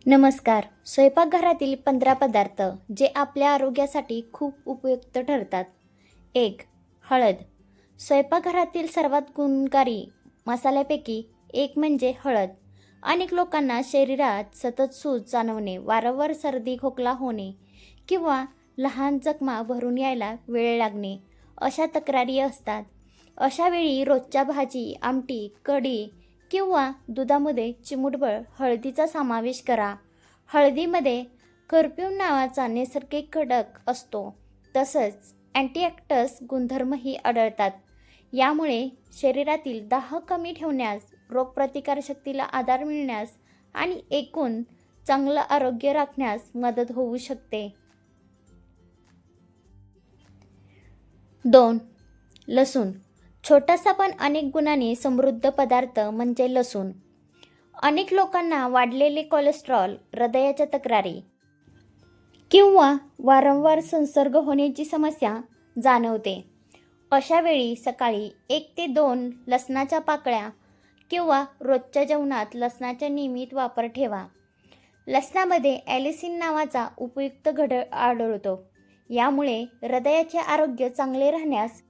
नमस्कार. स्वयंपाकघरातील 15 पदार्थ जे आपल्या आरोग्यासाठी खूप उपयुक्त ठरतात. 1. हळद. स्वयंपाकघरातील सर्वात गुणकारी मसाल्यापैकी एक म्हणजे हळद. अनेक लोकांना शरीरात सतत सूज जाणवणे, वारंवार सर्दी खोकला होणे किंवा लहान जखमा भरून यायला वेळ लागणे अशा तक्रारी असतात. अशा वेळी रोजच्या भाजी, आमटी, कढी किंवा दुधामध्ये चिमूटभर हळदीचा समावेश करा. हळदीमध्ये कर्क्यूमिन नावाचा नैसर्गिक घटक असतो. तसंच अँटीऑक्सिडंट्स गुणधर्मही आढळतात. यामुळे शरीरातील दाह कमी ठेवण्यास, रोगप्रतिकारशक्तीला आधार मिळण्यास आणि एकूण चांगलं आरोग्य राखण्यास मदत होऊ शकते. 2. लसूण. छोटासा पण अनेक गुणांनी समृद्ध पदार्थ म्हणजे लसूण. अनेक लोकांना वाढलेले कोलेस्ट्रॉल, हृदयाच्या तक्रारी किंवा वारंवार संसर्ग होण्याची समस्या जाणवते. अशा वेळी सकाळी 1 ते 2 लसणाच्या पाकळ्या किंवा रोजच्या जेवणात लसणाचा नियमित वापर ठेवा. लसणामध्ये ॲलिसिन नावाचा उपयुक्त घटक आढळतो. यामुळे हृदयाचे आरोग्य चांगले राहण्यास,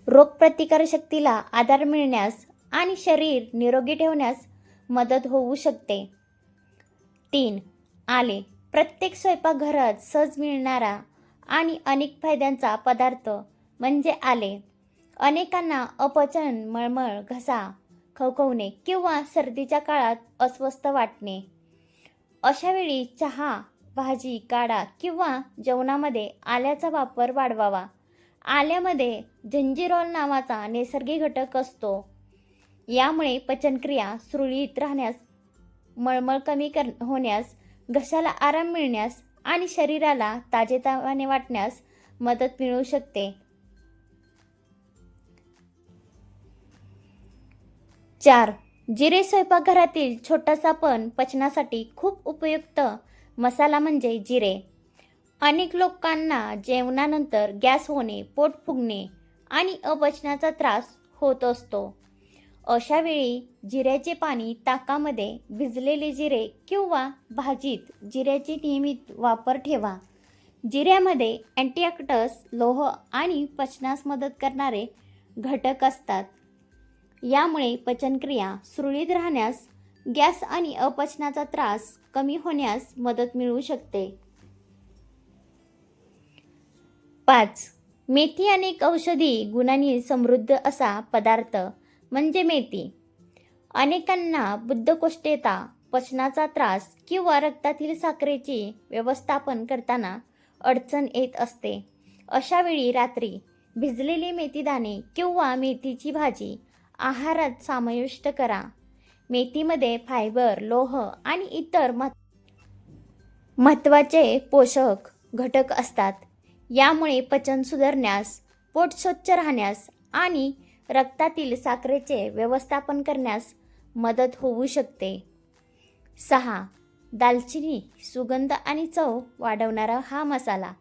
रोगप्रतिकारशक्तीला आधार मिळण्यास आणि शरीर निरोगी ठेवण्यास मदत होऊ शकते. 3. आले. प्रत्येक स्वयंपाकघरात सहज मिळणारा आणि अनेक फायद्यांचा पदार्थ म्हणजे आले. अनेकांना अपचन, मळमळ, घसा खवखवणे किंवा सर्दीच्या काळात अस्वस्थ वाटणे. अशा वेळी चहा, भाजी, काढा किंवा जेवणामध्ये आल्याचा वापर वाढवावा. आल्यामध्ये जिंजिरोल नावाचा नैसर्गिक घटक असतो. यामुळे पचनक्रिया सुरळीत राहण्यास, मळमळ कमी होण्यास, घशाला आराम मिळण्यास आणि शरीराला ताजेतवाने वाटण्यास मदत मिळू शकते. 4. जिरे. स्वयंपाकघरातील छोटासा पण पचनासाठी खूप उपयुक्त मसाला म्हणजे जिरे. अनेक लोकांना जेवणानंतर गॅस होणे, पोट फुगणे आणि अपचनाचा त्रास होत असतो. अशा वेळी जिऱ्याचे पाणी, ताकामध्ये भिजलेले जिरे किंवा भाजीत जिऱ्याचे नियमित वापर ठेवा. जिऱ्यामध्ये अँटीऑक्सिडंट्स, लोह आणि पचनास मदत करणारे घटक असतात. यामुळे पचनक्रिया सुरळीत राहण्यास, गॅस आणि अपचनाचा त्रास कमी होण्यास मदत मिळू शकते. 5. मेथी. अनेक औषधी गुणांनी समृद्ध असा पदार्थ म्हणजे मेथी. अनेकांना बद्धकोष्ठता, पचनाचा त्रास किंवा रक्तातील साखरेचे व्यवस्थापन करताना अडचण येत असते. अशा वेळी रात्री भिजलेले मेथीदाणे किंवा मेथीची भाजी आहारात समाविष्ट करा. मेथीमध्ये फायबर, लोह आणि इतर महत्त्वाचे पोषक घटक असतात. यामुळे पचन सुधारण्यास, पोट स्वच्छ राहण्यास आणि रक्तातील साखरेचे व्यवस्थापन करण्यास मदत होऊ शकते. 6. दालचिनी. सुगंध आणि चव वाढवणारा हा मसाला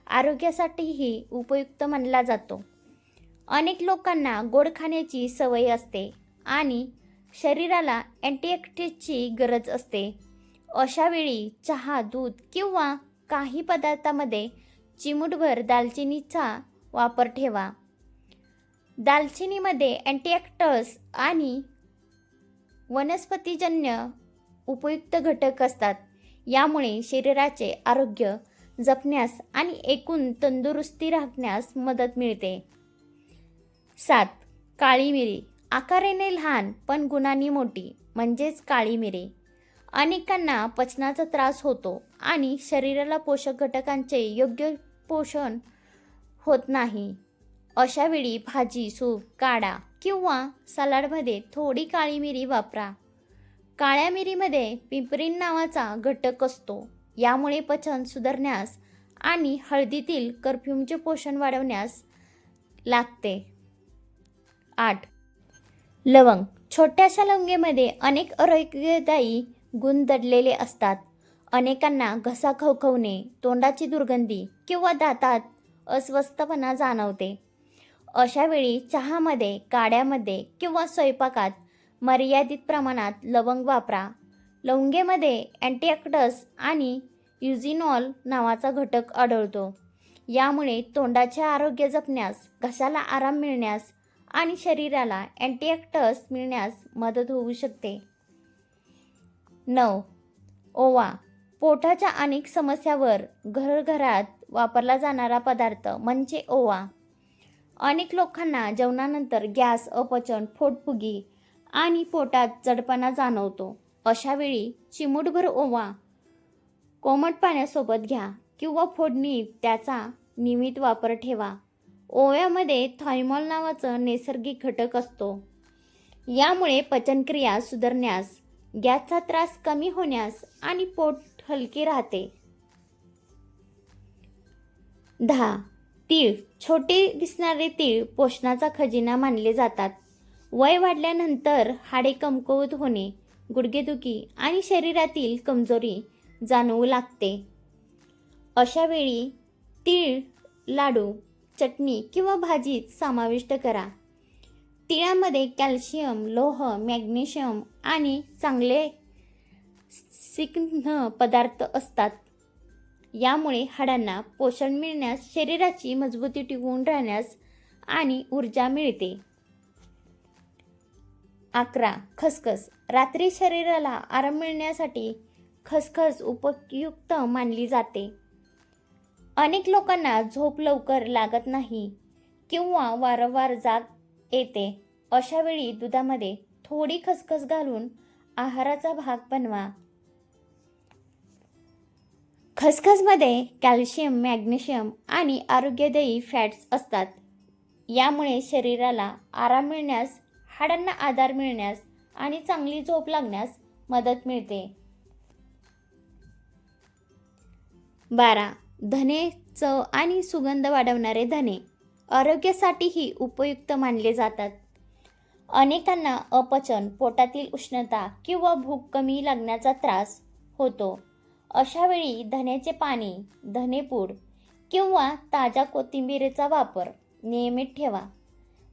आरोग्यासाठीही उपयुक्त मानला जातो. अनेक लोकांना गोड खाण्याची सवय असते आणि शरीराला अँटीऑक्सिडंट्सची गरज असते. अशा वेळी चहा, दूध किंवा काही पदार्थामध्ये चिमूटभर दालचिनीचा वापर ठेवा. दालचिनीमध्ये अँटीऑक्सिडंट्स आणि वनस्पतीजन्य उपयुक्त घटक असतात. यामुळे शरीराचे आरोग्य जपण्यास आणि एकूण तंदुरुस्ती राखण्यास मदत मिळते. 7. काळी मिरी. आकाराने लहान पण गुणांनी मोठी म्हणजेच काळी मिरी. अनेकांना पचनाचा त्रास होतो आणि शरीराला पोषक घटकांचे योग्य पोषण होत नाही. अशा वेळी भाजी, सूप, काढा किंवा सलाडमध्ये थोडी काळी मिरी वापरा. काळ्या मिरीमध्ये पिपरीन नावाचा घटक असतो. यामुळे पचन सुधारण्यास आणि हळदीतील कर्क्यूमिनचे पोषण वाढवण्यास लागते. 8. लवंग. छोट्याशा लवंगेमध्ये अनेक आरोग्यदायी गुण दडलेले असतात. अनेकांना घसा खवखवणे, तोंडाची दुर्गंधी किंवा दातात अस्वस्थपणा जाणवते. अशा वेळी चहामध्ये, काढ्यामध्ये किंवा स्वयंपाकात मर्यादित प्रमाणात लवंग वापरा. लवंगेमध्ये अँटीऑक्सिडंट्स आणि युजिनॉल नावाचा घटक आढळतो. यामुळे तोंडाचे आरोग्य जपण्यास, घशाला आराम मिळण्यास आणि शरीराला अँटीऑक्सिडंट्स मिळण्यास मदत होऊ शकते. 9. ओवा. पोटाच्या अनेक समस्यावर घरघरात वापरला जाणारा पदार्थ म्हणजे ओवा. अनेक लोकांना जेवणानंतर गॅस, अपचन, पोटफुगी आणि पोटात जडपणा जाणवतो. अशा वेळी चिमूटभर ओवा कोमट पाण्यासोबत घ्या किंवा फोडणीत त्याचा नियमित वापर ठेवा. ओव्यामध्ये थायमॉल नावाचा नैसर्गिक घटक असतो. यामुळे पचनक्रिया सुधारण्यास, गॅसचा त्रास कमी होण्यास आणि पोट हलके राहते. 10. तीळ. छोटे दिसणारे तीळ पोषणाचा खजिना मानले जातात. वय वाढल्यानंतर हाडे कमकुवत होणे, गुडघेदुखी आणि शरीरातील कमजोरी जाणवू लागते. अशा वेळी तीळ लाडू, चटणी किंवा भाजीत समाविष्ट करा. तिळामध्ये कॅल्शियम, लोह, मॅग्नेशियम आणि चांगले स्निग्ध पदार्थ असतात. यामुळे हाडांना पोषण मिळण्यास, शरीराची मजबूती टिकवून राहण्यास आणि ऊर्जा मिळते. 11. खसखस. रात्री शरीराला आराम मिळण्यासाठी खसखस उपयुक्त मानली जाते. अनेक लोकांना झोप लवकर लागत नाही किंवा वारंवार जाग येते. अशा वेळी दुधामध्ये थोडी खसखस घालून आहाराचा भाग बनवा. खसखसमध्ये कॅल्शियम, मॅग्नेशियम आणि आरोग्यदायी फॅट्स असतात. यामुळे शरीराला आराम मिळण्यास, हाडांना आधार मिळण्यास आणि चांगली झोप लागण्यास मदत मिळते. 12. धने. चव आणि सुगंध वाढवणारे धने आरोग्यासाठीही उपयुक्त मानले जातात. अनेकांना अपचन, पोटातील उष्णता किंवा भूक कमी लागण्याचा त्रास होतो. अशा वेळी धन्याचे पाणी, धनेपूड किंवा ताज्या कोथिंबीरीचा वापर नियमित ठेवा.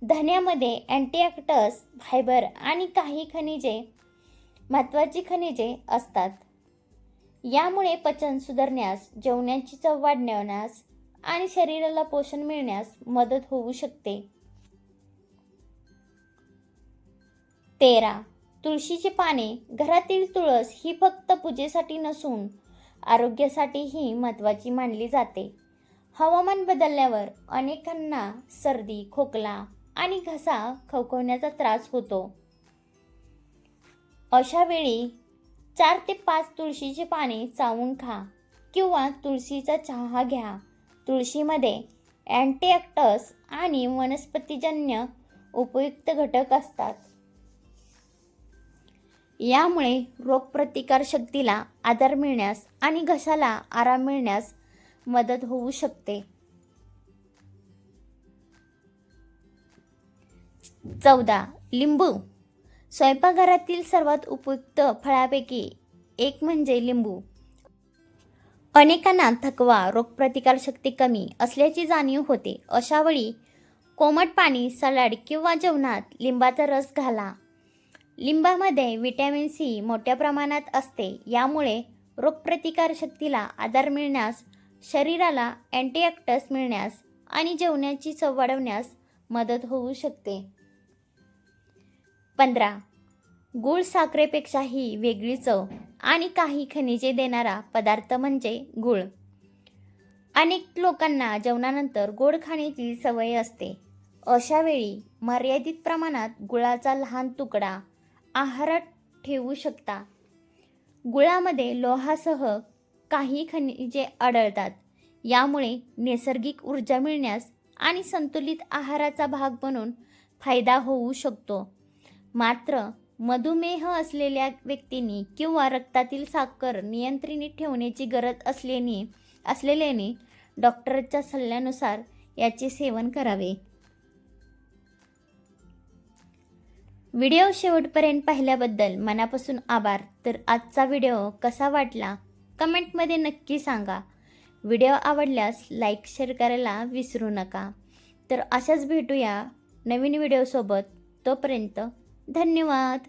धन्यामध्ये अँटीऑक्सिडंट्स, फायबर आणि काही महत्त्वाची खनिजे असतात. यामुळे पचन सुधारण्यास, जेवणाची चव वाढवण्यास आणि शरीराला पोषण मिळण्यास मदत होऊ शकते. 13. तुळशीची पाने. घरातील तुळस ही फक्त पूजेसाठी नसून आरोग्यासाठीही महत्त्वाची मानली जाते. हवामान बदलल्यावर अनेकांना सर्दी, खोकला आणि घसा खवखवण्याचा त्रास होतो. अशा वेळी 4 ते 5 तुळशीची पाने चावून खा किंवा तुळशीचा चहा घ्या. तुळशीमध्ये अँटीऑक्सिडंट्स आणि वनस्पतीजन्य उपयुक्त घटक असतात. यामुळे रोगप्रतिकार शक्तीला आधार मिळण्यास आणि घशाला आराम मिळण्यास मदत होऊ शकते. 14. लिंबू. स्वयंपाकघरातील सर्वात उपयुक्त फळापैकी एक म्हणजे लिंबू. अनेकांना थकवा, रोगप्रतिकारशक्ती कमी असल्याची जाणीव होते. अशा वेळी कोमट पाणी, सलाड किंवा जेवणात लिंबाचा रस घाला. लिंबामध्ये व्हिटॅमिन सी मोठ्या प्रमाणात असते. यामुळे रोगप्रतिकारशक्तीला आधार मिळण्यास, शरीराला अँटीऑक्सिडंट्स मिळण्यास आणि जेवणाची चव वाढवण्यास मदत होऊ शकते. 15. गूळ. साखरेपेक्षाही वेगळी चव आणि काही खनिजे देणारा पदार्थ म्हणजे गूळ. अनेक लोकांना जेवणानंतर गोड खाण्याची सवय असते. अशा वेळी मर्यादित प्रमाणात गुळाचा लहान तुकडा आहारात ठेवू शकता. गुळामध्ये लोहासह काही खनिजे आढळतात. यामुळे नैसर्गिक ऊर्जा मिळण्यास आणि संतुलित आहाराचा भाग बनून फायदा होऊ शकतो. मात्र मधुमेह असलेल्या व्यक्तींनी किंवा रक्तातील साखर नियंत्रणात ठेवण्याची गरज असलेल्याने डॉक्टरच्या सल्ल्यानुसार याचे सेवन करावे. व्हिडिओ शेवटपर्यंत पाहिल्याबद्दल मनापासून आभार. तर आजचा व्हिडिओ कसा वाटला कमेंटमध्ये नक्की सांगा. व्हिडिओ आवडल्यास लाईक, शेअर करायला विसरू नका. तर अशाच भेटूया नवीन व्हिडिओसोबत. तोपर्यंत धन्यवाद.